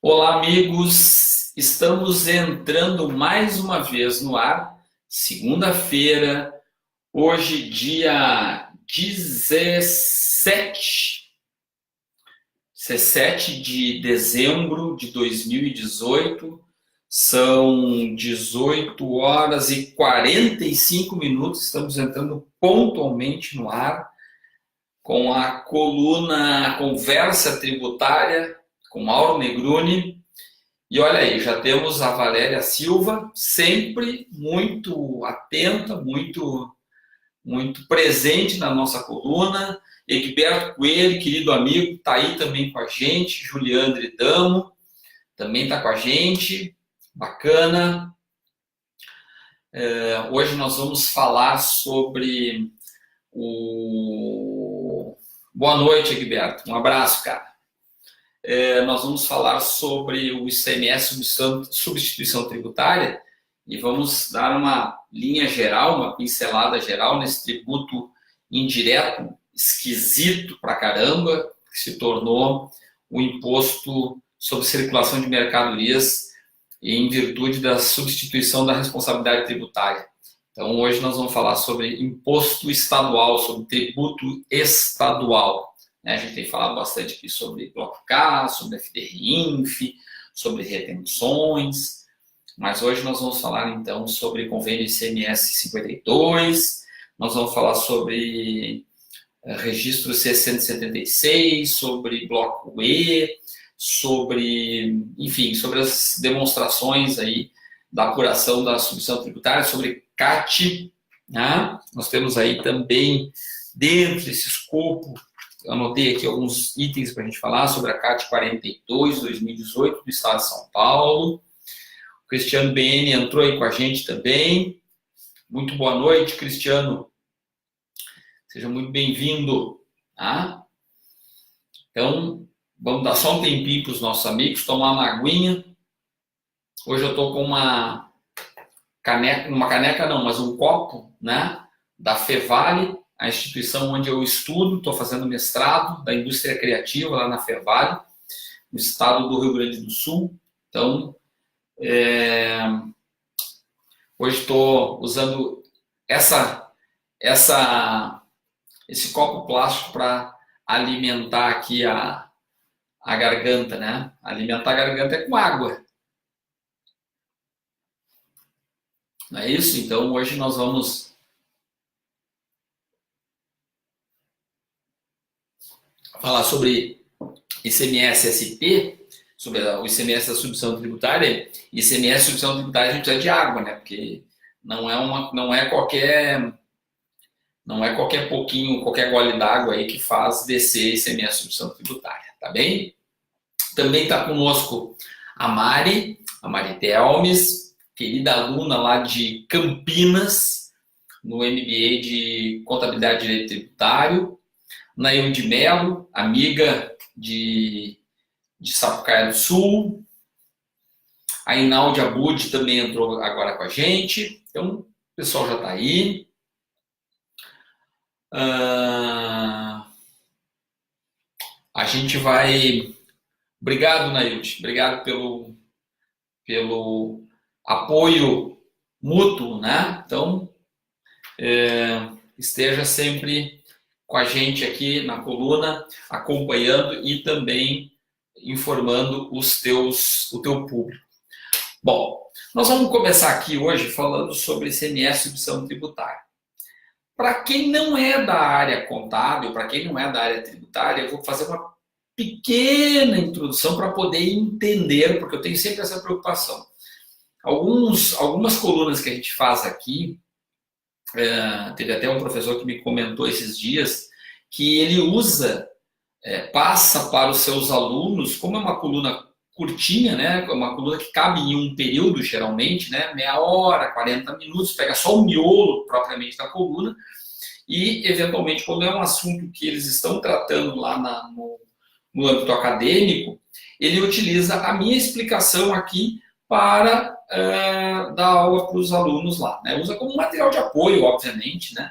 Olá, amigos! Estamos entrando mais uma vez no ar, segunda-feira, hoje, dia 17 de dezembro de 2018, são 18 horas e 45 minutos, estamos entrando pontualmente no ar com a coluna Conversa Tributária com Mauro Negroni. E olha aí, já temos a Valéria Silva, sempre muito atenta, muito presente na nossa coluna. Egberto Coelho, querido amigo, está aí também com a gente. Juliandre Damo também está com a gente. Bacana. Hoje nós vamos falar sobre o... Boa noite, Egberto. Um abraço, cara. Nós vamos falar sobre o ICMS, substituição tributária, e vamos dar uma linha geral, uma pincelada geral nesse tributo indireto, esquisito pra caramba, que se tornou o imposto sobre circulação de mercadorias em virtude da substituição da responsabilidade tributária. Então, hoje nós vamos falar sobre imposto estadual, sobre tributo estadual. A gente tem falado bastante aqui sobre Bloco K, sobre FDR-INF, sobre retenções, mas hoje nós vamos falar então sobre convênio ICMS 52, nós vamos falar sobre registro C176, sobre Bloco E, sobre, enfim, sobre as demonstrações aí da apuração da substituição tributária, sobre CAT, né? Nós temos aí também, dentro desse escopo, eu anotei aqui alguns itens para a gente falar sobre a CAT 42, 2018, do Estado de São Paulo. O Cristiano BN entrou aí com a gente também. Muito boa noite, Cristiano. Seja muito bem-vindo. Tá? Então, vamos dar só um tempinho para os nossos amigos, tomar uma aguinha. Hoje eu estou com uma caneca não, mas um copo, né, da Fevale, a instituição onde eu estudo, estou fazendo mestrado da indústria criativa lá na Fevale, no estado do Rio Grande do Sul. Então, hoje estou usando esse copo plástico para alimentar aqui a garganta, né? Alimentar a garganta é com água. Não é isso? Então, hoje nós vamos falar sobre ICMS-SP, sobre o ICMS da substituição tributária. ICMS da substituição tributária a gente precisa de água, né? Porque não é qualquer pouquinho, qualquer gole d'água aí que faz descer ICMS da substituição tributária, tá bem? Também está conosco a Mari Telmes, querida aluna lá de Campinas, no MBA de Contabilidade e Direito Tributário. Nail de Mello, amiga de Sapucaia do Sul. A Inaldi Abud também entrou agora com a gente. Então, o pessoal já está aí. A gente vai... Obrigado, Nailde. Obrigado pelo apoio mútuo, né? Então, esteja sempre com a gente aqui na coluna, acompanhando e também informando o teu público. Bom, nós vamos começar aqui hoje falando sobre ICMS substituição tributária. Para quem não é da área contábil, para quem não é da área tributária, eu vou fazer uma pequena introdução para poder entender, porque eu tenho sempre essa preocupação. Algumas colunas que a gente faz aqui, teve até um professor que me comentou esses dias, que ele passa para os seus alunos, como é uma coluna curtinha, né, uma coluna que cabe em um período, geralmente, né, meia hora, 40 minutos, pega só o miolo propriamente da coluna, e, eventualmente, quando é um assunto que eles estão tratando lá no âmbito acadêmico, ele utiliza a minha explicação aqui para dar aula para os alunos lá, né? Usa como material de apoio, obviamente, né?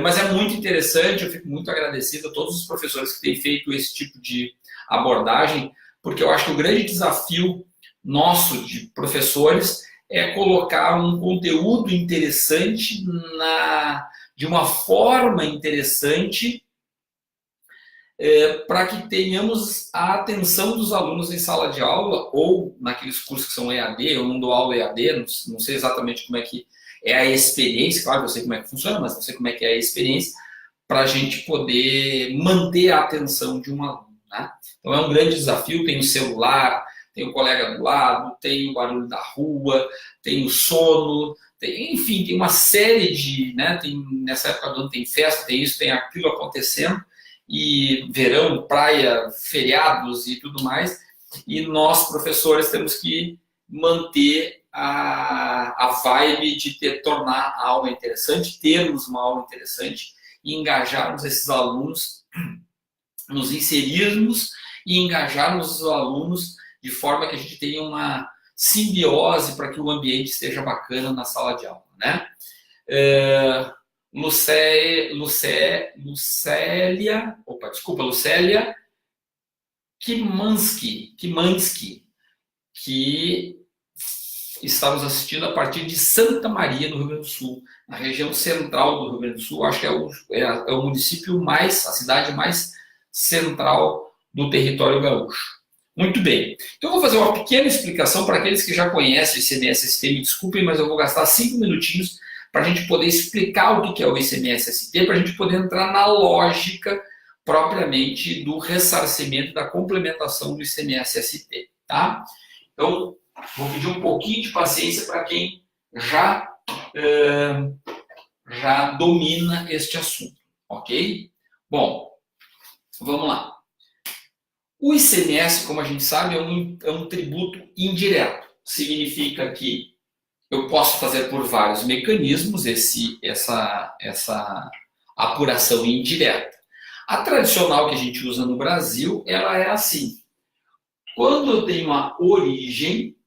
Mas é muito interessante, eu fico muito agradecido a todos os professores que têm feito esse tipo de abordagem, porque eu acho que o grande desafio nosso de professores é colocar um conteúdo interessante de uma forma interessante para que tenhamos a atenção dos alunos em sala de aula ou naqueles cursos que são EAD. Eu não dou aula EAD, não sei exatamente como é que é a experiência, claro, eu sei como é que funciona, mas não sei como é que é a experiência para a gente poder manter a atenção de um aluno, né? Então é um grande desafio, tem o celular, tem o colega do lado, tem o barulho da rua, tem o sono, enfim, tem uma série de, né, nessa época do ano tem festa, tem isso, tem aquilo acontecendo, e verão, praia, feriados e tudo mais, e nós, professores, temos que manter a vibe de tornar a aula interessante, termos uma aula interessante, e engajarmos esses alunos, nos inserirmos e engajarmos os alunos de forma que a gente tenha uma simbiose para que o ambiente esteja bacana na sala de aula, né? Lucélia Kimansky, que está nos assistindo a partir de Santa Maria, no Rio Grande do Sul, na região central do Rio Grande do Sul. Acho que é o município a cidade mais central do território gaúcho. Muito bem. Então, eu vou fazer uma pequena explicação para aqueles que já conhecem o ICMS-ST. Me desculpem, mas eu vou gastar 5 minutinhos para a gente poder explicar o que é o ICMS-ST, para a gente poder entrar na lógica propriamente do ressarcimento, da complementação do ICMS-ST. Tá? Então, vou pedir um pouquinho de paciência para quem já domina este assunto, ok? Bom, vamos lá. O ICMS, como a gente sabe, é um tributo indireto. Significa que eu posso fazer por vários mecanismos essa apuração indireta. A tradicional que a gente usa no Brasil, ela é assim. Quando eu tenho uma origem,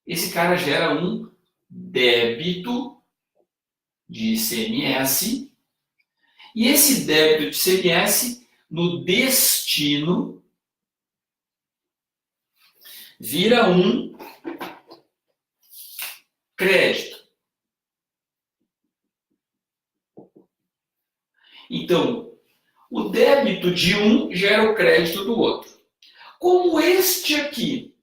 esse cara gera um débito de ICMS, e esse débito de ICMS, no destino, vira um crédito. Então, o débito de um gera o crédito do outro. Como este aqui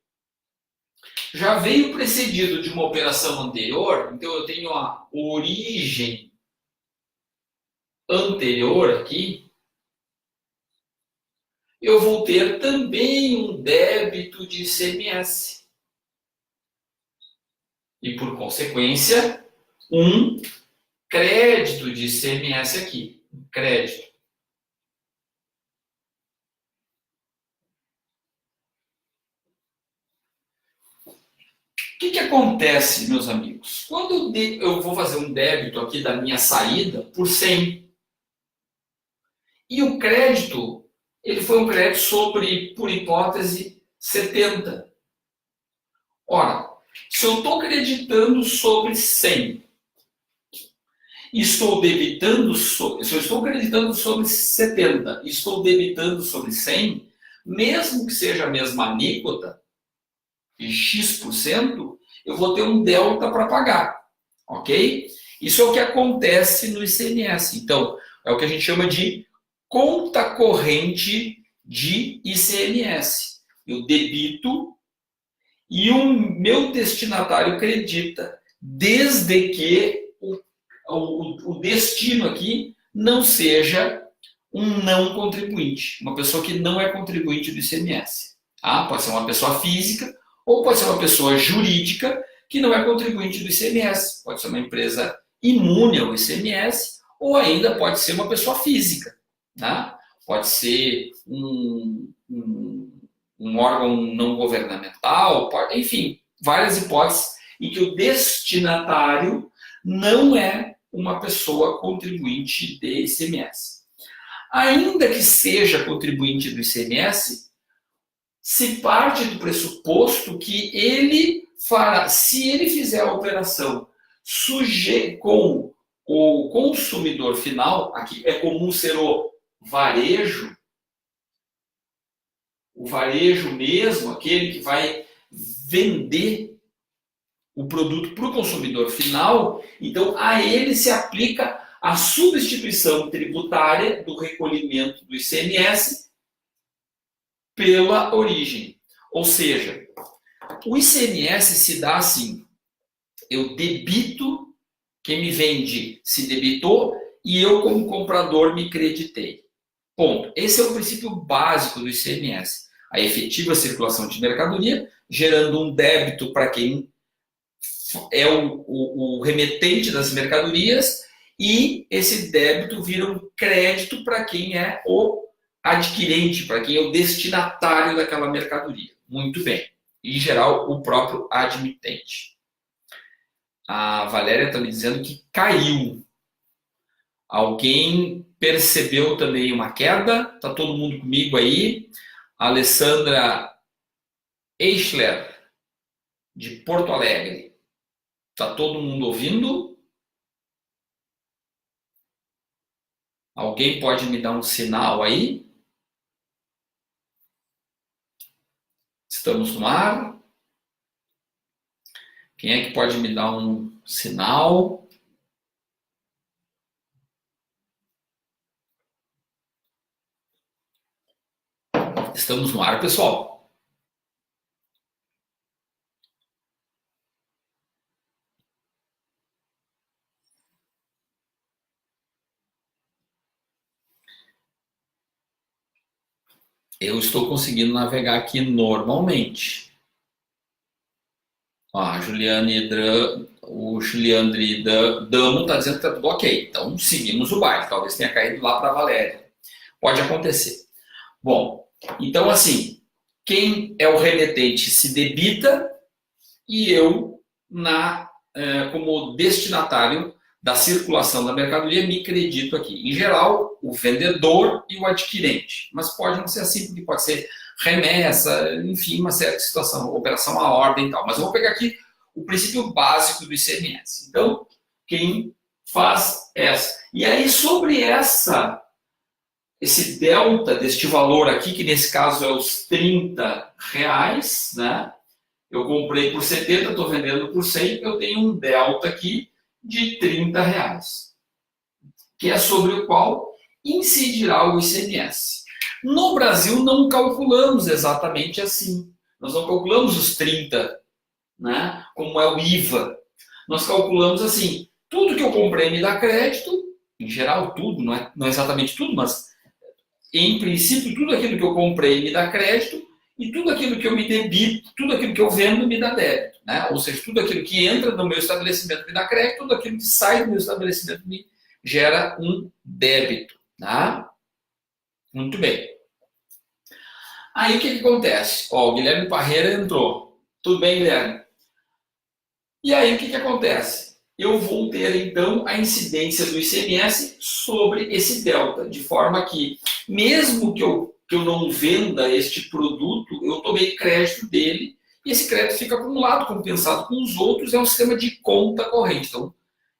já veio precedido de uma operação anterior, então eu tenho a origem anterior aqui, eu vou ter também um débito de ICMS. E, por consequência, um crédito de ICMS aqui. Um crédito. O que acontece, meus amigos? Quando eu vou fazer um débito aqui da minha saída por 100, e o crédito, ele foi um crédito sobre, por hipótese, 70. Ora, se eu estou creditando sobre 100, e estou debitando se eu estou creditando sobre 70 e estou debitando sobre 100, mesmo que seja a mesma alíquota, de X%, eu vou ter um delta para pagar, ok? Isso é o que acontece no ICMS. Então, é o que a gente chama de conta corrente de ICMS. Eu debito e o meu destinatário acredita, desde que o destino aqui não seja um não contribuinte, uma pessoa que não é contribuinte do ICMS. Tá? Pode ser uma pessoa física ou pode ser uma pessoa jurídica que não é contribuinte do ICMS. Pode ser uma empresa imune ao ICMS ou ainda pode ser uma pessoa física. Tá? Pode ser um órgão não governamental, enfim, várias hipóteses em que o destinatário não é uma pessoa contribuinte de ICMS. Ainda que seja contribuinte do ICMS, se parte do pressuposto que ele fará, se ele fizer a operação com o consumidor final, aqui é comum ser o varejo, o varejo mesmo, aquele que vai vender o produto para o consumidor final, então a ele se aplica a substituição tributária do recolhimento do ICMS pela origem. Ou seja, o ICMS se dá assim, eu debito, quem me vende se debitou e eu como comprador me creditei. Ponto. Esse é o princípio básico do ICMS. A efetiva circulação de mercadoria, gerando um débito para quem é o remetente das mercadorias e esse débito vira um crédito para quem é o adquirente, para quem é o destinatário daquela mercadoria. Muito bem. Em geral, o próprio admitente. A Valéria está me dizendo que caiu. Alguém percebeu também uma queda? Está todo mundo comigo aí? A Alessandra Eichler, de Porto Alegre. Está todo mundo ouvindo? Alguém pode me dar um sinal aí? Estamos no ar? Quem é que pode me dar um sinal? Estamos no ar, pessoal. Eu estou conseguindo navegar aqui normalmente. Ó, a Juliane o Juliandre Damo está dizendo que está tudo ok. Então, seguimos o baile. Talvez tenha caído lá para a Valéria. Pode acontecer. Bom, então assim, quem é o remetente se debita e eu, como destinatário da circulação da mercadoria, me credito aqui. Em geral, o vendedor e o adquirente. Mas pode não ser assim, porque pode ser remessa, enfim, uma certa situação, operação à ordem e tal. Mas eu vou pegar aqui o princípio básico do ICMS. Então, quem faz essa. E aí, sobre esse delta deste valor aqui, que nesse caso é os R$30, né? Eu comprei por 70, estou vendendo por 100, eu tenho um delta aqui de R$30, que é sobre o qual incidirá o ICMS. No Brasil, não calculamos exatamente assim. Nós não calculamos os 30, né? Como é o IVA. Nós calculamos assim, tudo que eu comprei me dá crédito, em geral tudo, não é exatamente tudo, mas em princípio tudo aquilo que eu comprei me dá crédito e tudo aquilo que eu me debito, tudo aquilo que eu vendo me dá débito, né? Ou seja, tudo aquilo que entra no meu estabelecimento me dá crédito, tudo aquilo que sai do meu estabelecimento me gera um débito, tá? Muito bem. Aí o que acontece? Ó, o Guilherme Parreira entrou. Tudo bem, Guilherme? E aí o que acontece? Eu vou ter então a incidência do ICMS sobre esse delta, de forma que mesmo que eu não venda este produto, eu tomei crédito dele e esse crédito fica acumulado, compensado com os outros, é um sistema de conta corrente. Então,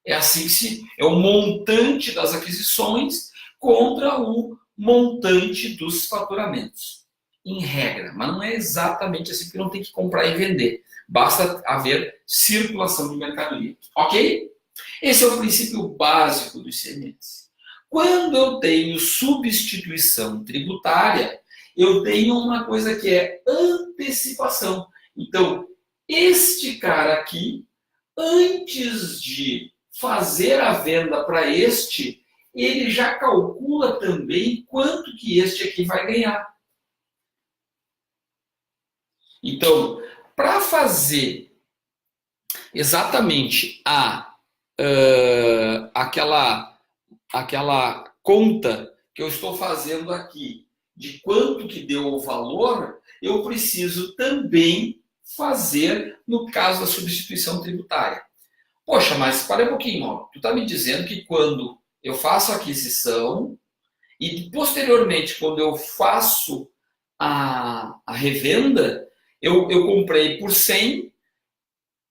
é assim que é o montante das aquisições contra o montante dos faturamentos, em regra. Mas não é exatamente assim, porque não tem que comprar e vender. Basta haver circulação de mercadoria. Ok? Esse é o princípio básico do ICMS. Quando eu tenho substituição tributária, eu tenho uma coisa que é antecipação. Então, este cara aqui, antes de fazer a venda para este, ele já calcula também quanto que este aqui vai ganhar. Então, para fazer exatamente aquela conta que eu estou fazendo aqui de quanto que deu o valor, eu preciso também fazer no caso da substituição tributária. Poxa, mas para um pouquinho, ó. Tu está me dizendo que quando eu faço a aquisição e posteriormente quando eu faço a revenda, eu comprei por 100,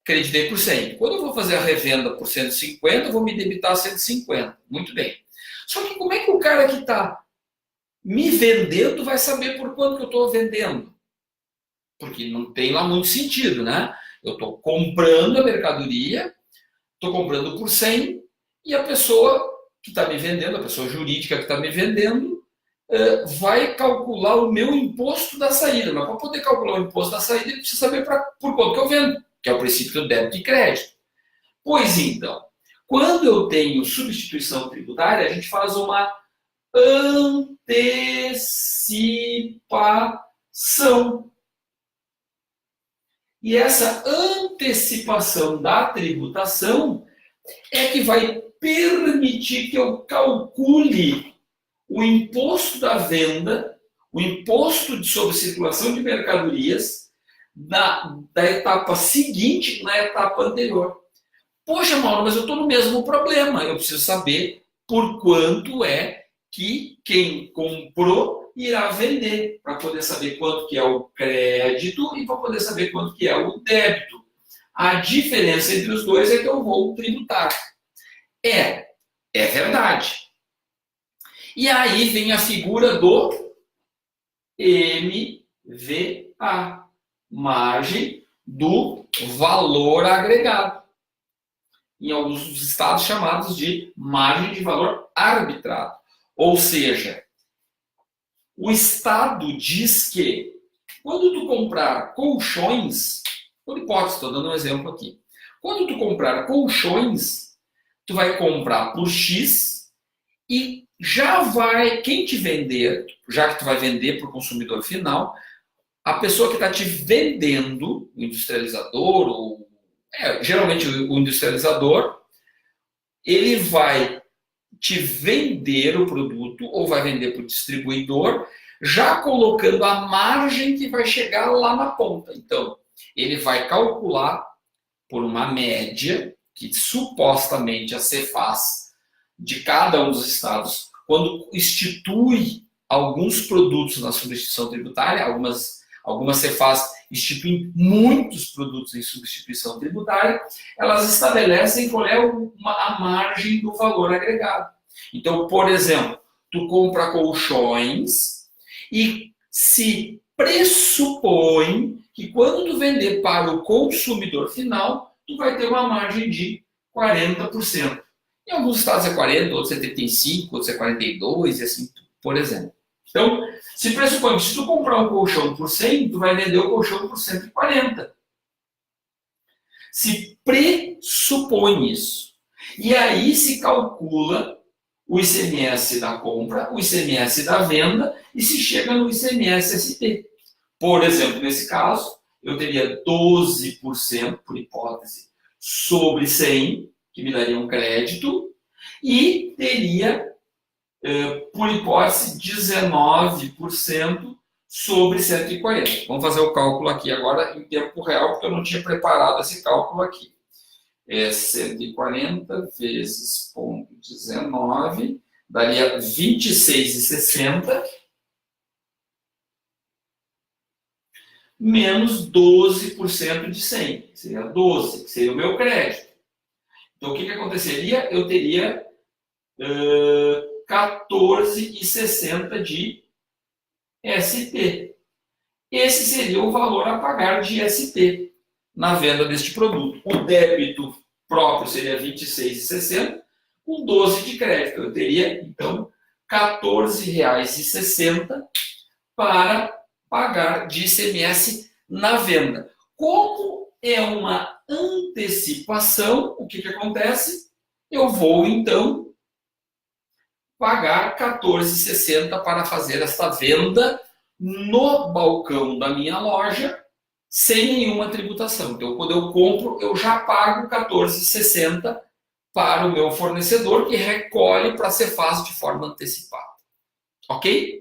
creditei por 100. Quando eu vou fazer a revenda por 150, eu vou me debitar 150. Muito bem. Só que como é que o cara que está Me vender, tu vai saber por quanto que eu estou vendendo. Porque não tem lá muito sentido, né? Eu estou comprando a mercadoria, estou comprando por 100 e a pessoa que está me vendendo, a pessoa jurídica que está me vendendo, vai calcular o meu imposto da saída. Mas para poder calcular o imposto da saída, ele precisa saber por quanto que eu vendo, que é o princípio do débito e crédito. Pois então, quando eu tenho substituição tributária, a gente faz uma antecipação. E essa antecipação da tributação é que vai permitir que eu calcule o imposto da venda, o imposto sobre circulação de mercadorias da etapa seguinte na etapa anterior. Poxa, Mauro, mas eu estou no mesmo problema. Eu preciso saber por quanto é que quem comprou irá vender, para poder saber quanto que é o crédito e para poder saber quanto que é o débito. A diferença entre os dois é que eu vou tributar. É verdade. E aí vem a figura do MVA, margem do valor agregado. Em alguns estados chamados de margem de valor arbitrado. Ou seja, o Estado diz que quando tu comprar colchões, por hipótese, estou dando um exemplo aqui. Quando tu comprar colchões, tu vai comprar por X e quem te vender, já que tu vai vender para o consumidor final, a pessoa que está te vendendo, o industrializador, ou geralmente o industrializador, ele vai te vender o produto ou vai vender para o distribuidor, já colocando a margem que vai chegar lá na ponta. Então, ele vai calcular por uma média que supostamente a Cefaz de cada um dos estados, quando institui alguns produtos na substituição tributária, algumas Cefaz instituem muitos produtos em substituição tributária, elas estabelecem qual é a margem do valor agregado. Então, por exemplo, tu compra colchões e se pressupõe que quando tu vender para o consumidor final, tu vai ter uma margem de 40%. Em alguns estados é 40%, outros é 35%, outros é 42%, e assim, por exemplo. Então, se pressupõe que se tu comprar um colchão por 100, tu vai vender o colchão por 140. Se pressupõe isso. E aí se calcula o ICMS da compra, o ICMS da venda e se chega no ICMS-ST. Por exemplo, nesse caso, eu teria 12%, por hipótese, sobre 100, que me daria um crédito, e teria, por hipótese, 19% sobre 140. Vamos fazer o cálculo aqui agora em tempo real, porque eu não tinha preparado esse cálculo aqui. 140 vezes 0,19 daria 26,60 menos 12% de 100, seria 12, que seria o meu crédito. Então, o que aconteceria? Eu teria 14,60 de ST. Esse seria o valor a pagar de ST na venda deste produto. O débito próprio seria 26,60, com 12 de crédito. Eu teria, então, R$ 14,60 para pagar de ICMS na venda. Como é uma antecipação, o que acontece? Eu vou, então, pagar R$ 14,60 para fazer esta venda no balcão da minha loja, sem nenhuma tributação. Então, quando eu compro, eu já pago R$ 14,60 para o meu fornecedor, que recolhe para ser Cefaz de forma antecipada. Ok?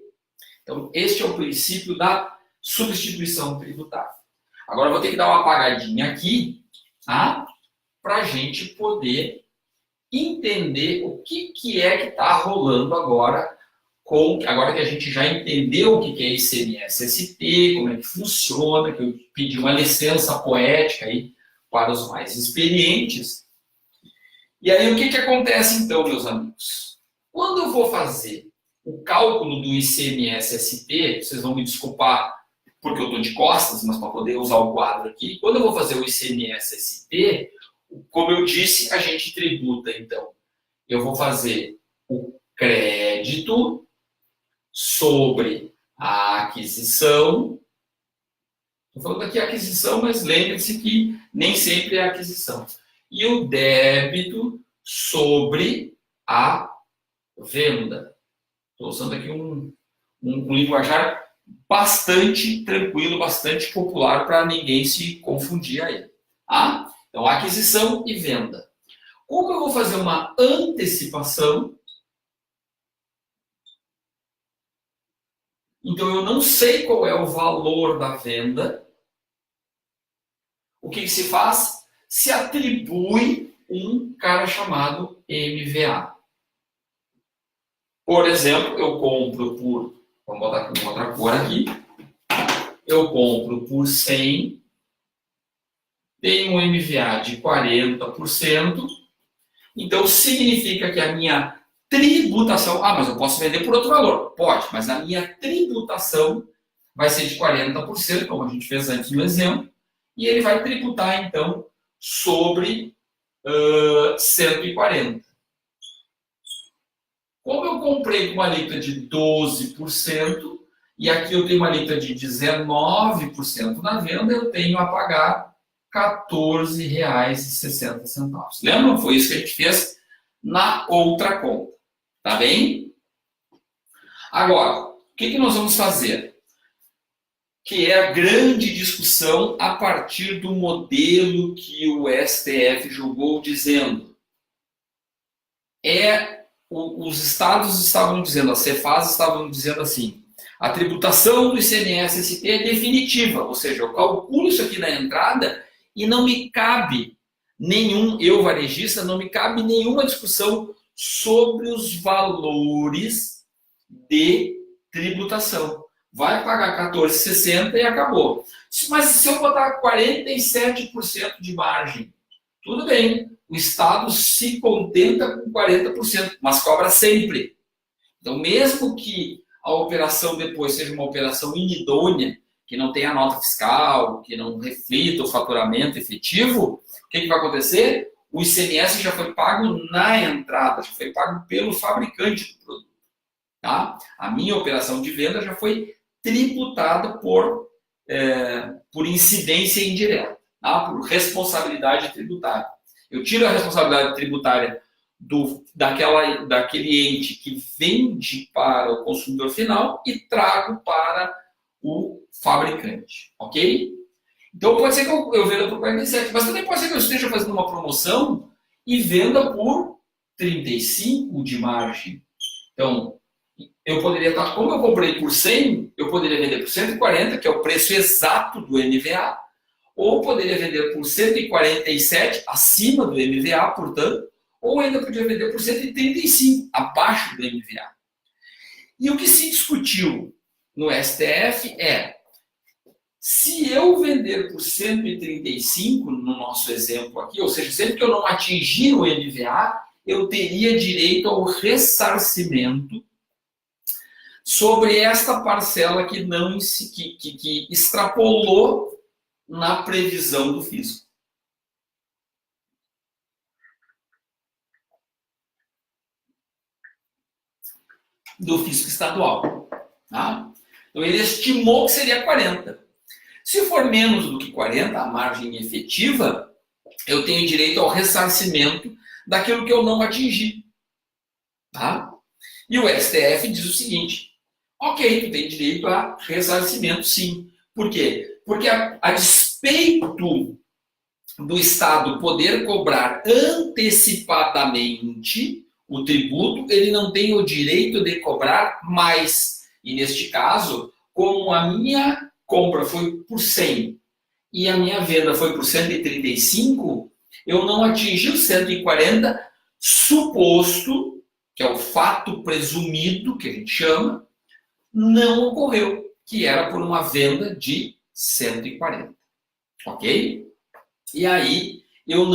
Então, este é o princípio da substituição tributária. Agora, eu vou ter que dar uma apagadinha aqui, tá? Para a gente poder entender o que é que está rolando agora que a gente já entendeu o que é ICMS-ST, como é que funciona, que eu pedi uma licença poética aí para os mais experientes. E aí, o que acontece então, meus amigos? Quando eu vou fazer o cálculo do ICMS-ST, vocês vão me desculpar porque eu estou de costas, mas para poder usar o quadro aqui, quando eu vou fazer o ICMS-ST, como eu disse, a gente tributa, então. Eu vou fazer o crédito sobre a aquisição. Estou falando aqui aquisição, mas lembre-se que nem sempre é aquisição. E o débito sobre a venda. Estou usando aqui um linguajar bastante tranquilo, bastante popular para ninguém se confundir aí. Tá? Então, aquisição e venda. Como eu vou fazer uma antecipação, então eu não sei qual é o valor da venda, o que se faz? Se atribui um cara chamado MVA. Por exemplo, eu compro por, vamos botar aqui uma outra cor aqui, eu compro por 100, tem um MVA de 40%, então significa que a minha tributação, mas eu posso vender por outro valor, pode, mas a minha tributação vai ser de 40%, como a gente fez antes no exemplo, e ele vai tributar então sobre 140. Como eu comprei com uma alíquota de 12%, e aqui eu tenho uma alíquota de 19% na venda, eu tenho a pagar R$ 14,60. Lembram? Foi isso que a gente fez na outra conta. Tá bem? Agora, o que nós vamos fazer? Que é a grande discussão a partir do modelo que o STF julgou, dizendo os estados estavam dizendo, as Cefaz estavam dizendo assim, a tributação do ICMS-ST é definitiva, ou seja, eu calculo isso aqui na entrada e não me cabe eu varejista, não me cabe nenhuma discussão sobre os valores de tributação. Vai pagar 14,60 e acabou. Mas se eu botar 47% de margem, tudo bem, o Estado se contenta com 40%, mas cobra sempre. Então, mesmo que a operação depois seja uma operação inidônea, que não tenha nota fiscal, que não reflita o faturamento efetivo, o que vai acontecer? O ICMS já foi pago na entrada, já foi pago pelo fabricante do produto. Tá? A minha operação de venda já foi tributada por incidência indireta, tá? Por responsabilidade tributária. Eu tiro a responsabilidade tributária daquele ente que vende para o consumidor final e trago para o fabricante, ok? Então pode ser que eu venda por 47, mas também pode ser que eu esteja fazendo uma promoção e venda por 35 de margem. Então, eu poderia estar, como eu comprei por 100, eu poderia vender por 140, que é o preço exato do MVA, ou poderia vender por 147, acima do MVA, portanto, ou ainda podia vender por 135, abaixo do MVA. E o que se discutiu no STF é, se eu vender por 135, no nosso exemplo aqui, ou seja, sempre que eu não atingir o MVA, eu teria direito ao ressarcimento sobre esta parcela que extrapolou na previsão do fisco. Do fisco estadual. Tá? Então, ele estimou que seria 40. Se for menos do que 40, a margem efetiva, eu tenho direito ao ressarcimento daquilo que eu não atingi. Tá? E o STF diz o seguinte, ok, tu tem direito a ressarcimento, sim. Por quê? Porque a despeito do Estado poder cobrar antecipadamente o tributo, ele não tem o direito de cobrar mais. E neste caso, como a minha compra foi por 100 e a minha venda foi por 135, eu não atingi os 140, suposto, que é o fato presumido, que a gente chama, não ocorreu, que era por uma venda de 140. Ok? E aí, eu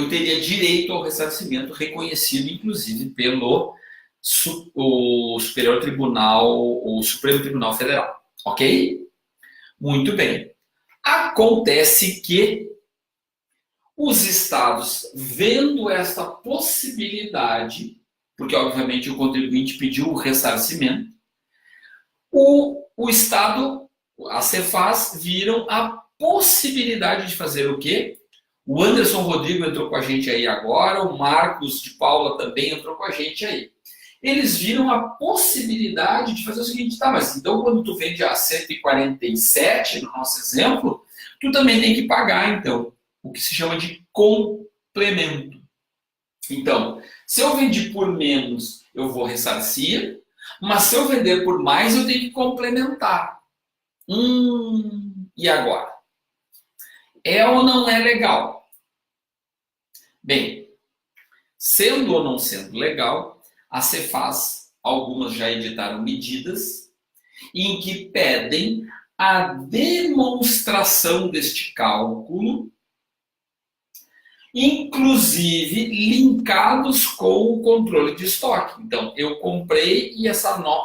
teria direito ao ressarcimento reconhecido, inclusive, pelo o Superior Tribunal, o Supremo Tribunal Federal. Ok? Muito bem. Acontece que os estados, vendo esta possibilidade, porque obviamente o contribuinte pediu o ressarcimento, o Estado, a Cefaz, viram a possibilidade de fazer o quê? O Anderson Rodrigo entrou com a gente aí agora, o Marcos de Paula também entrou com a gente aí. Eles viram a possibilidade de fazer o seguinte, tá, mas então quando tu vende a 147, no nosso exemplo, tu também tem que pagar, então, o que se chama de complemento. Então, se eu vendi por menos, eu vou ressarcir, mas se eu vender por mais, eu tenho que complementar. E agora? É ou não é legal? Bem, sendo ou não sendo legal, a Cefaz, algumas já editaram medidas em que pedem a demonstração deste cálculo, inclusive linkados com o controle de estoque. Então, eu comprei e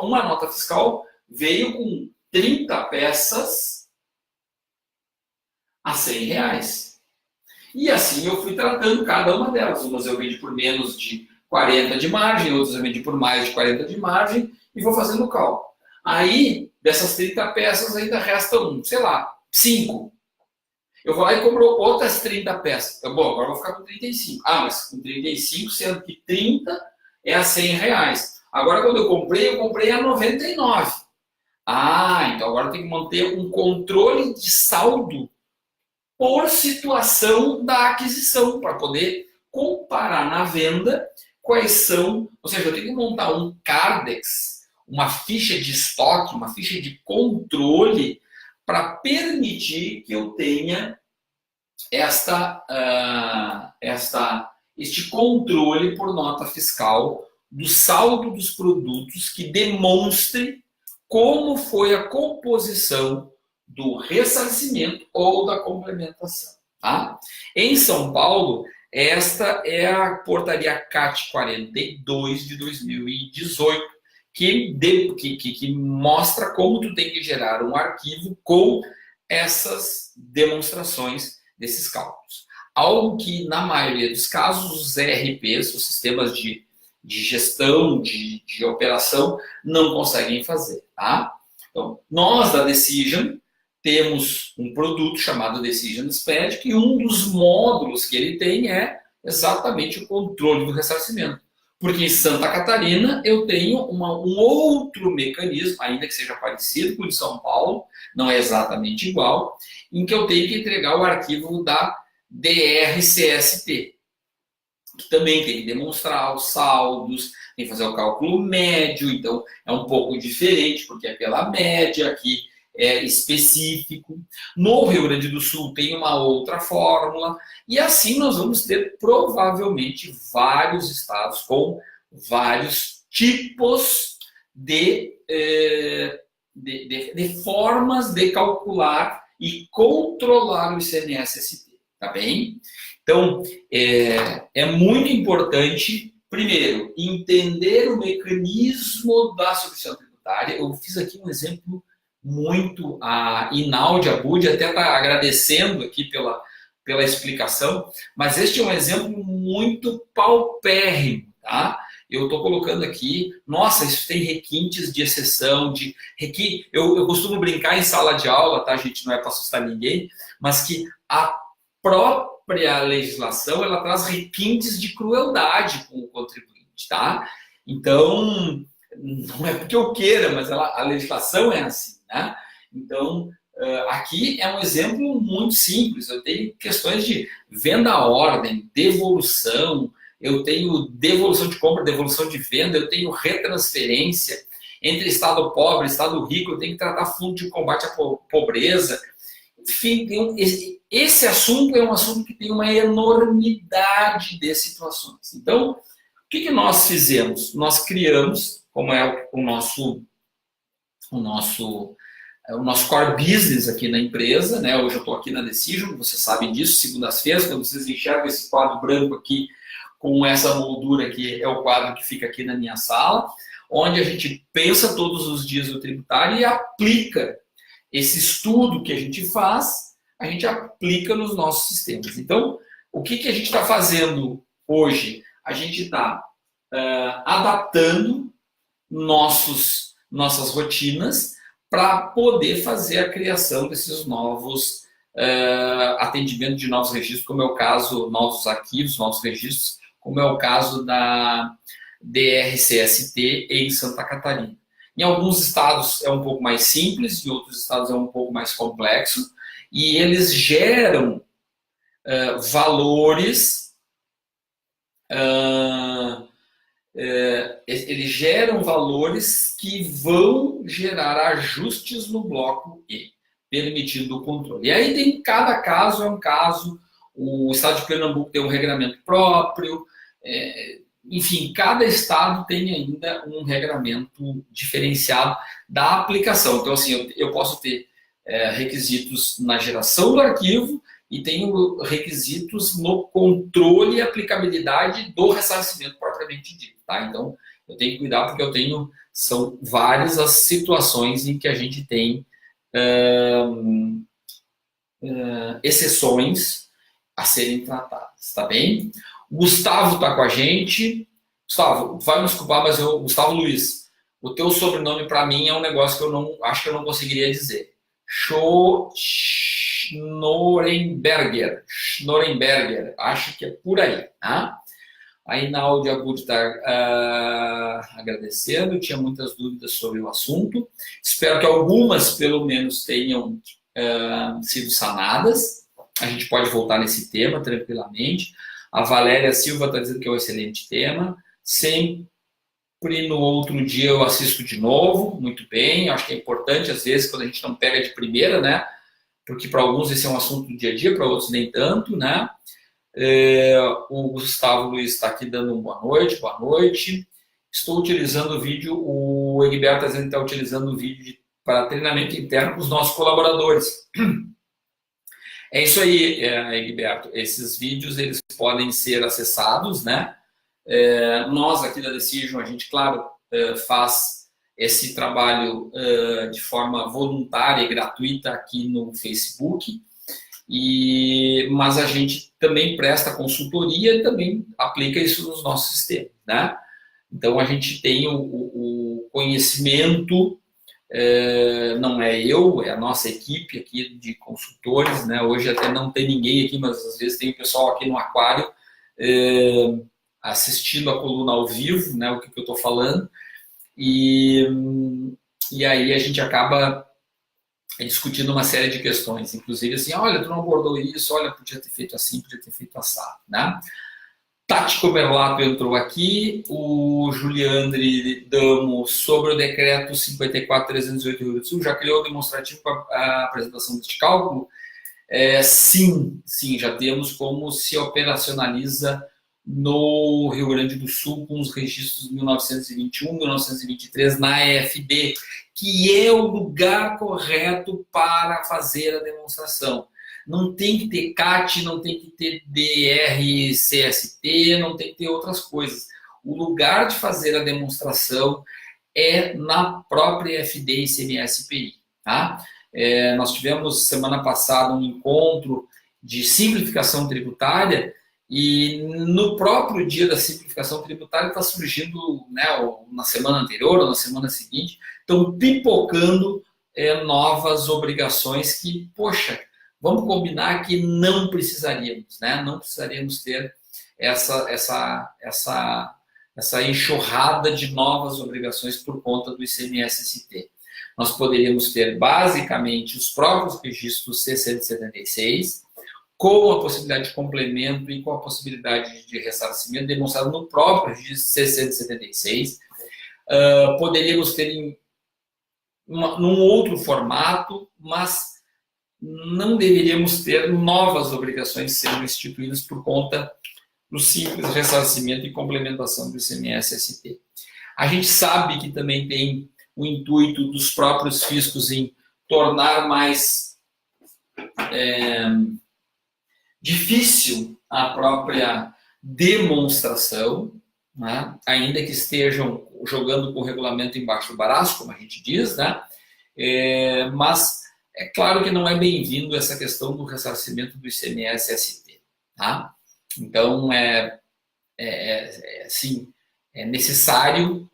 uma nota fiscal veio com 30 peças a R$100. E assim eu fui tratando cada uma delas. Umas eu vendi por menos de 40 de margem, outras eu vendi por mais de 40 de margem e vou fazendo o cálculo. Aí, dessas 30 peças ainda restam, sei lá, 5. Eu vou lá e compro outras 30 peças. Bom, agora eu vou ficar com 35. Ah, mas com 35, sendo que 30 é a R$100. Agora, quando eu comprei a 99. Ah, então agora eu tenho que manter um controle de saldo por situação da aquisição, para poder comparar na venda quais são... Ou seja, eu tenho que montar um Cardex, uma ficha de estoque, uma ficha de controle, para permitir que eu tenha este controle por nota fiscal do saldo dos produtos que demonstre como foi a composição do ressarcimento ou da complementação. Tá? Em São Paulo, esta é a portaria CAT 42 de 2018, que mostra como tu tem que gerar um arquivo com essas demonstrações desses cálculos. Algo que, na maioria dos casos, os ERPs, os sistemas de gestão, de operação, não conseguem fazer. Tá? Então, nós da Decision temos um produto chamado Decision Sped, que um dos módulos que ele tem é exatamente o controle do ressarcimento. Porque em Santa Catarina eu tenho um outro mecanismo, ainda que seja parecido com o de São Paulo, não é exatamente igual, em que eu tenho que entregar o arquivo da DRCST, que também tem que demonstrar os saldos, tem que fazer o cálculo médio, então é um pouco diferente, porque é pela média, aqui é específico. No Rio Grande do Sul tem uma outra fórmula, e assim nós vamos ter provavelmente vários estados com vários tipos de formas de calcular e controlar o ICMS-ST, tá bem? Então, é muito importante, primeiro, entender o mecanismo da substituição tributária. Eu fiz aqui um exemplo muito, a Inaldi Abud até está agradecendo aqui pela explicação, mas este é um exemplo muito paupérrimo, tá? Eu estou colocando aqui, nossa, isso tem requintes de exceção, eu costumo brincar em sala de aula, tá, gente? Não é para assustar ninguém, mas que a própria legislação, ela traz requintes de crueldade com o contribuinte, tá? Então, não é porque eu queira, mas a legislação é assim, né? Então, aqui é um exemplo muito simples. Eu tenho questões de venda à ordem, devolução, eu tenho devolução de compra, devolução de venda, eu tenho retransferência entre estado pobre e estado rico, eu tenho que tratar fundo de combate à pobreza. Enfim, esse assunto é um assunto que tem uma enormidade de situações. Então, o que nós fizemos? Nós criamos, como é o nosso core business aqui na empresa, né? Hoje eu estou aqui na Decision, vocês sabem disso, segundas-feiras, quando vocês enxergam esse quadro branco aqui com essa moldura que é o quadro que fica aqui na minha sala, onde a gente pensa todos os dias o tributário e aplica esse estudo que a gente faz, a gente aplica nos nossos sistemas. Então, o que a gente está fazendo hoje? A gente está adaptando nossas rotinas para poder fazer a criação desses novos atendimentos de novos registros, como é o caso, novos arquivos, novos registros, como é o caso da DRCST em Santa Catarina. Em alguns estados é um pouco mais simples, em outros estados é um pouco mais complexo, e eles geram valores, que vão gerar ajustes no bloco E, permitindo o controle. E aí tem cada caso, é um caso, o estado de Pernambuco tem um regramento próprio, enfim, cada estado tem ainda um regramento diferenciado da aplicação. Então, assim, eu posso ter requisitos na geração do arquivo e tenho requisitos no controle e aplicabilidade do ressarcimento propriamente dito, tá? Então, eu tenho que cuidar porque são várias as situações em que a gente tem exceções a serem tratadas, tá bem? O Gustavo está com a gente. Gustavo, vai me desculpar, mas Gustavo Luiz, o teu sobrenome para mim é um negócio que eu acho que eu não conseguiria dizer. Schnorenberger, acho que é por aí, tá? A Inaudi Abud está agradecendo, tinha muitas dúvidas sobre o assunto. Espero que algumas, pelo menos, tenham sido sanadas. A gente pode voltar nesse tema tranquilamente. A Valéria Silva está dizendo que é um excelente tema. Sempre no outro dia eu assisto de novo, muito bem. Acho que é importante, às vezes, quando a gente não pega de primeira, né? Porque para alguns esse é um assunto do dia a dia, para outros nem tanto, né? O Gustavo Luiz está aqui dando uma boa noite. Estou utilizando o vídeo, o Egberto está utilizando o vídeo para treinamento interno com os nossos colaboradores. É isso aí, Egberto. Esses vídeos eles podem ser acessados, né? Nós aqui da Decision, a gente, claro, faz esse trabalho de forma voluntária e gratuita aqui no Facebook, mas a gente também presta consultoria e também aplica isso nos nossos sistemas, né? Então, a gente tem o conhecimento, não é eu, é a nossa equipe aqui de consultores, né? Hoje até não tem ninguém aqui, mas às vezes tem o pessoal aqui no aquário assistindo a coluna ao vivo, né? O que eu estou falando, e aí a gente acaba discutindo uma série de questões, inclusive assim, olha, tu não abordou isso, olha, podia ter feito assim, podia ter feito assado, né? Tati Comerlato entrou aqui, o Juliandre Damo sobre o decreto 54.308 do Rio Grande do Sul, já criou o demonstrativo para a apresentação deste cálculo? Sim, já temos como se operacionaliza no Rio Grande do Sul com os registros de 1921, 1923 na EFB, que é o lugar correto para fazer a demonstração. Não tem que ter CAT, não tem que ter DRCST, não tem que ter outras coisas. O lugar de fazer a demonstração é na própria EFD e CMS-IPI. Tá? Nós tivemos semana passada um encontro de simplificação tributária e no próprio dia da simplificação tributária está surgindo, né, na semana anterior ou na semana seguinte, estão pipocando novas obrigações que, poxa, vamos combinar que não precisaríamos, né? Não precisaríamos ter essa enxurrada de novas obrigações por conta do ICMS-ST. Nós poderíamos ter, basicamente, os próprios registros C176, com a possibilidade de complemento e com a possibilidade de ressarcimento demonstrado no próprio registro C176. Poderíamos ter num outro formato, mas não deveríamos ter novas obrigações sendo instituídas por conta do simples ressarcimento e complementação do ICMS-ST. A gente sabe que também tem o intuito dos próprios fiscos em tornar mais difícil a própria demonstração, né? Ainda que estejam jogando com o regulamento embaixo do braço, como a gente diz, né? Mas é claro que não é bem-vindo essa questão do ressarcimento do ICMS-ST. Tá? Então, sim, é necessário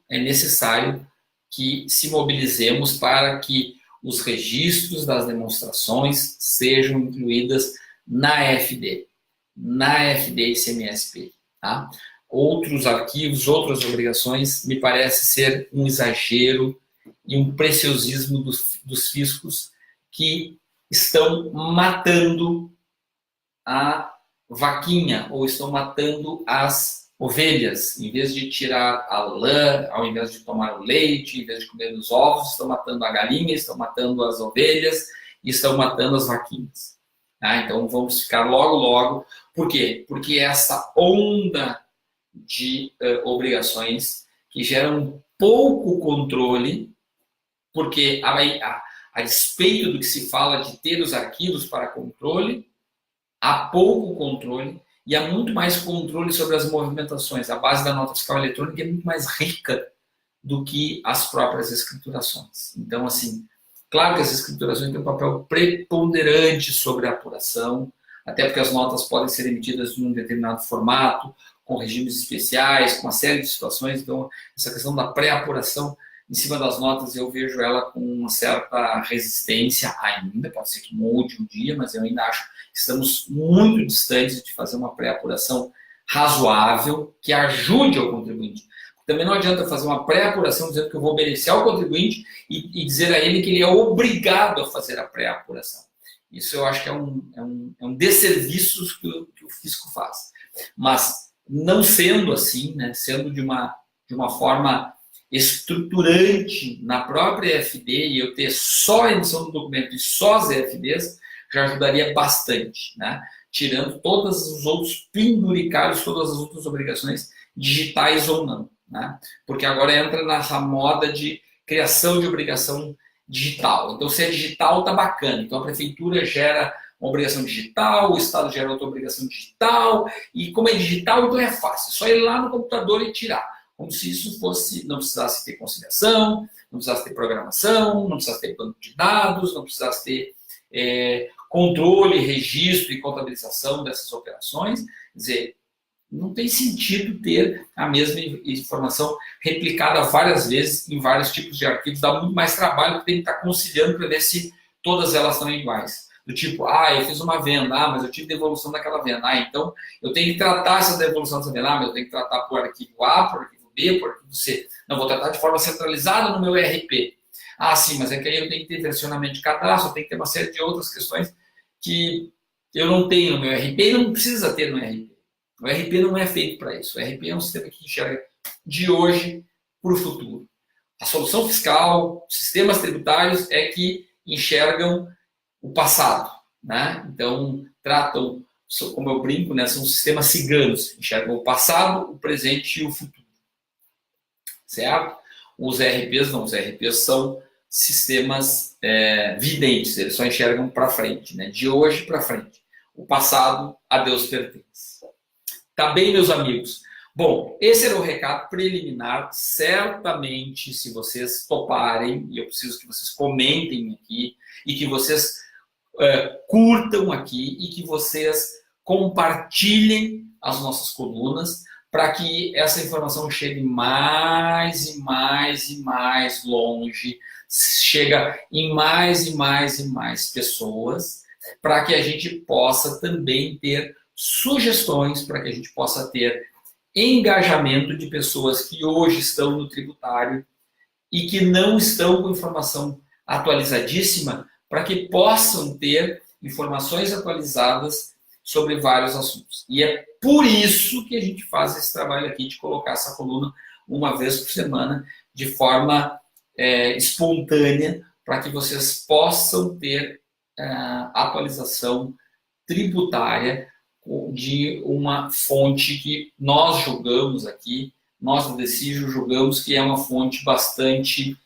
que se mobilizemos para que os registros das demonstrações sejam incluídas na FD ICMS-P. Tá? Outros arquivos, outras obrigações, me parece ser um exagero e um preciosismo dos fiscos que estão matando a vaquinha ou estão matando as ovelhas. Em vez de tirar a lã, ao invés de tomar o leite, em vez de comer os ovos, estão matando a galinha, estão matando as ovelhas e estão matando as vaquinhas. Tá? Então vamos ficar logo. Por quê? Porque essa onda de obrigações que geram pouco controle, porque a despeito do que se fala de ter os arquivos para controle, há pouco controle e há muito mais controle sobre as movimentações. A base da nota fiscal eletrônica é muito mais rica do que as próprias escriturações. Então, assim, claro que as escriturações têm um papel preponderante sobre a apuração, até porque as notas podem ser emitidas num determinado formato, com regimes especiais, com uma série de situações. Então, essa questão da pré-apuração em cima das notas, eu vejo ela com uma certa resistência ainda, pode ser que mude um dia, mas eu ainda acho que estamos muito distantes de fazer uma pré-apuração razoável, que ajude ao contribuinte. Também não adianta fazer uma pré-apuração dizendo que eu vou beneficiar o contribuinte e dizer a ele que ele é obrigado a fazer a pré-apuração. Isso eu acho que é um desserviço que o fisco faz. Mas, não sendo assim, né, sendo de uma forma estruturante na própria FD e eu ter só a emissão do documento e só as EFDs, já ajudaria bastante, né? Tirando todos os outros penduricários, todas as outras obrigações digitais ou não. Né? Porque agora entra nessa moda de criação de obrigação digital. Então, se é digital, tá bacana. Então, a prefeitura gera uma obrigação digital, o Estado gera outra obrigação digital, e como é digital, então é fácil. É só ir lá no computador e tirar. Como se isso fosse, não precisasse ter conciliação, não precisasse ter programação, não precisasse ter banco de dados, não precisasse ter controle, registro e contabilização dessas operações. Quer dizer, não tem sentido ter a mesma informação replicada várias vezes em vários tipos de arquivos. Dá muito mais trabalho que tem que estar conciliando para ver se todas elas estão iguais. Do tipo, eu fiz uma venda, mas eu tive devolução daquela venda. Então, eu tenho que tratar essa devolução dessa venda, mas eu tenho que tratar por arquivo A, por arquivo B, por arquivo C. Não, vou tratar de forma centralizada no meu ERP. Sim, mas é que aí eu tenho que ter versionamento de cadastro, eu tenho que ter uma série de outras questões que eu não tenho no meu ERP e não precisa ter no ERP. O ERP não é feito para isso. O ERP é um sistema que enxerga de hoje para o futuro. A solução fiscal, sistemas tributários é que enxergam o passado. Né? Então, tratam, como eu brinco, né, são sistemas ciganos. Enxergam o passado, o presente e o futuro. Certo? Os ERPs não. Os ERPs são sistemas videntes. Eles só enxergam para frente. Né? De hoje para frente. O passado, a Deus pertence. Tá bem, meus amigos? Bom, esse era o recado preliminar. Certamente, se vocês toparem, e eu preciso que vocês comentem aqui, e que vocês curtam aqui, e que vocês compartilhem as nossas colunas, para que essa informação chegue mais e mais e mais longe, chega em mais e mais e mais pessoas, para que a gente possa também ter sugestões, para que a gente possa ter engajamento de pessoas que hoje estão no tributário e que não estão com informação atualizadíssima, para que possam ter informações atualizadas sobre vários assuntos. E é por isso que a gente faz esse trabalho aqui de colocar essa coluna uma vez por semana, de forma espontânea, para que vocês possam ter atualização tributária de uma fonte que nós julgamos aqui, nós do Decijo julgamos que é uma fonte bastante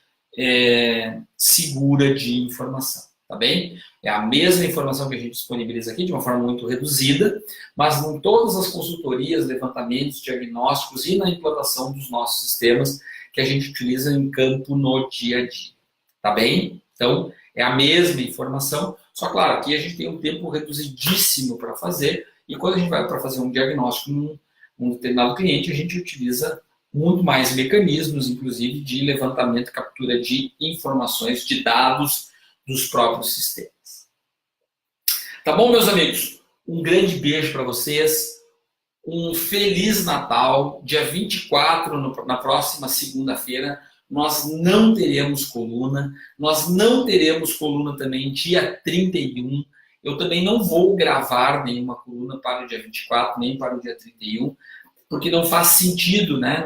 segura de informação. tá bem? É a mesma informação que a gente disponibiliza aqui, de uma forma muito reduzida, mas em todas as consultorias, levantamentos, diagnósticos e na implantação dos nossos sistemas que a gente utiliza em campo no dia a dia, tá bem? Então, é a mesma informação, só claro, aqui a gente tem um tempo reduzidíssimo para fazer, e quando a gente vai para fazer um diagnóstico num determinado cliente, a gente utiliza muito mais mecanismos, inclusive de levantamento e captura de informações, de dados dos próprios sistemas. Tá bom, meus amigos? Um grande beijo para vocês, um Feliz Natal, dia 24, na próxima segunda-feira, nós não teremos coluna, nós não teremos coluna também dia 31, eu também não vou gravar nenhuma coluna para o dia 24, nem para o dia 31, porque não faz sentido, né,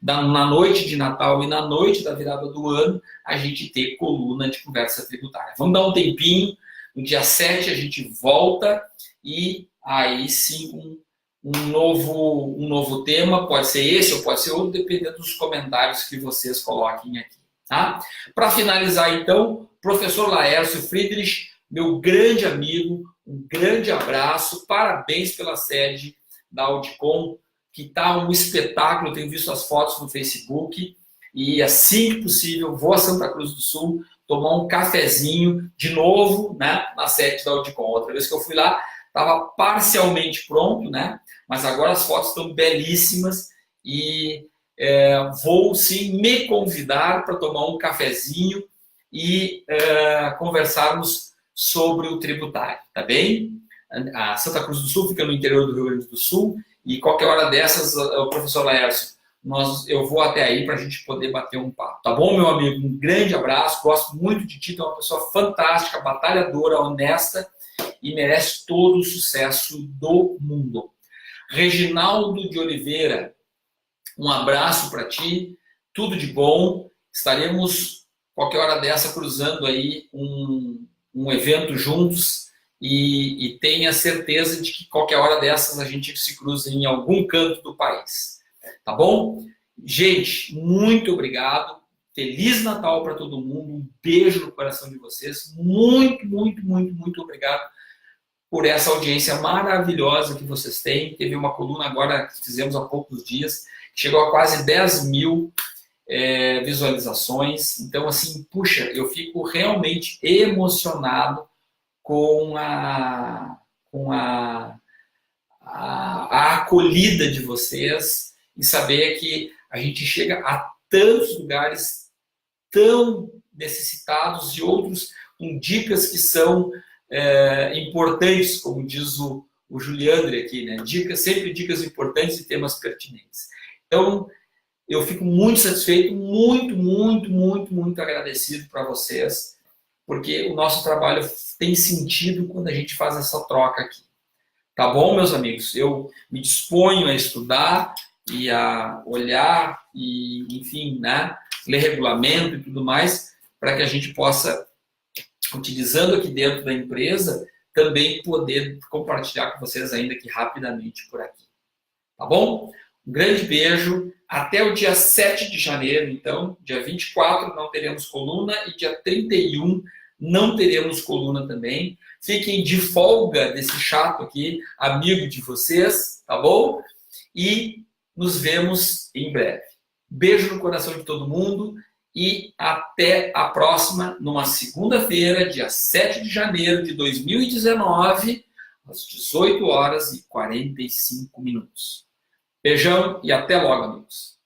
na noite de Natal e na noite da virada do ano, a gente ter coluna de conversa tributária. Vamos dar um tempinho, no dia 7 a gente volta e aí sim um novo tema, pode ser esse ou pode ser outro, dependendo dos comentários que vocês coloquem aqui. Tá? Para finalizar então, professor Laércio Friedrich, meu grande amigo, um grande abraço, parabéns pela sede da Audicom, que está um espetáculo, eu tenho visto as fotos no Facebook, e assim que possível vou a Santa Cruz do Sul tomar um cafezinho de novo, né, na sede da Audicom. Outra vez que eu fui lá, estava parcialmente pronto, né, mas agora as fotos estão belíssimas e vou sim me convidar para tomar um cafezinho e conversarmos sobre o tributário, tá bem? A Santa Cruz do Sul fica no interior do Rio Grande do Sul e qualquer hora dessas, o professor Laércio, eu vou até aí para a gente poder bater um papo. Tá bom, meu amigo? Um grande abraço, gosto muito de ti, tu é uma pessoa fantástica, batalhadora, honesta e merece todo o sucesso do mundo. Reginaldo de Oliveira, um abraço para ti, tudo de bom, estaremos qualquer hora dessa cruzando aí um evento juntos e tenha certeza de que qualquer hora dessas a gente se cruza em algum canto do país. Tá bom? Gente, muito obrigado. Feliz Natal para todo mundo. Um beijo no coração de vocês. Muito, muito, muito, muito obrigado por essa audiência maravilhosa que vocês têm. Teve uma coluna agora que fizemos há poucos dias, que chegou a quase 10 mil visualizações. Então, assim, puxa, eu fico realmente emocionado com a acolhida de vocês e saber que a gente chega a tantos lugares tão necessitados e outros com dicas que são importantes, como diz o Juliandre aqui, né? Sempre dicas importantes e temas pertinentes. Então, eu fico muito satisfeito, muito, muito, muito, muito agradecido para vocês, porque o nosso trabalho tem sentido quando a gente faz essa troca aqui. Tá bom, meus amigos? Eu me disponho a estudar e a olhar e, enfim, né, ler regulamento e tudo mais, para que a gente possa, utilizando aqui dentro da empresa, também poder compartilhar com vocês ainda aqui rapidamente por aqui. Tá bom? Um grande beijo. Até o dia 7 de janeiro, então, dia 24 não teremos coluna e dia 31 não teremos coluna também. Fiquem de folga desse chato aqui, amigo de vocês, tá bom? E nos vemos em breve. Beijo no coração de todo mundo e até a próxima, numa segunda-feira, dia 7 de janeiro de 2019, às 18 horas e 45 minutos. Beijão e até logo, amigos.